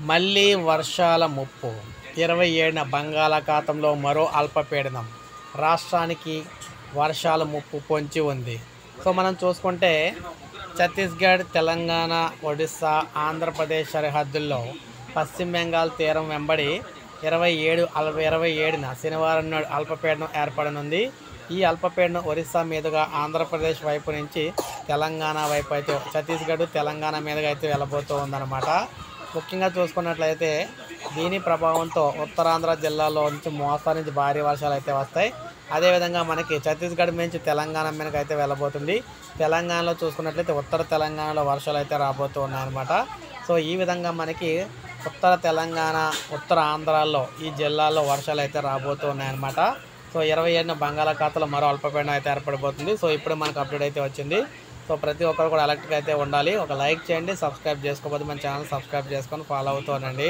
మళ్ళీ వర్షాల ముప్పు. 27న బంగాళాఖాతంలో మరో అల్పపీడనం. రాష్ట్రానికి వర్షాల ముప్పు పొంచి ఉంది. సో మనం చూసుకుంటే ఛత్తీస్గఢ్, తెలంగాణ, ఒడిస్సా, ఆంధ్రప్రదేశ్ సరిహద్దుల్లో పశ్చిమ బెంగాల్ తీరం వెంబడి 27న శనివారం నాడు అల్పపీడనం ఏర్పడనుంది. ఈ అల్పపీడనం ఒరిస్సా మీదుగా ఆంధ్రప్రదేశ్ వైపు నుంచి తెలంగాణ వైపు అయితే ఛత్తీస్గఢ్, తెలంగాణ మీదుగా అయితే వెళ్ళబోతూ ఉందన్నమాట. ముఖ్యంగా చూసుకున్నట్లయితే దీని ప్రభావంతో ఉత్తరాంధ్ర జిల్లాలో నుంచి మోస్తరు నుంచి భారీ వర్షాలు అయితే వస్తాయి. అదేవిధంగా మనకి ఛత్తీస్గఢ్ నుంచి తెలంగాణ మీదకి అయితే వెళ్ళబోతుంది. తెలంగాణలో చూసుకున్నట్లయితే ఉత్తర తెలంగాణలో వర్షాలు అయితే రాబోతూ ఉన్నాయన్నమాట. సో ఈ విధంగా మనకి ఉత్తర తెలంగాణ, ఉత్తర ఆంధ్రాల్లో ఈ జిల్లాల్లో వర్షాలు అయితే రాబోతూ ఉన్నాయన్నమాట. సో 27న బంగాళాఖాతంలో మరో అల్పపీడనం అయితే ఏర్పడిపోతుంది. సో ఇప్పుడు మనకు అప్డేట్ అయితే వచ్చింది. సో ప్రతి ఒక్కరు కూడా అలర్ట్గా అయితే ఉండాలి. ఒక లైక్ చేయండి, సబ్స్క్రైబ్ చేసుకోకపోతే మన ఛానల్ సబ్స్క్రైబ్ చేసుకొని ఫాలో అవుతూ ఉండండి.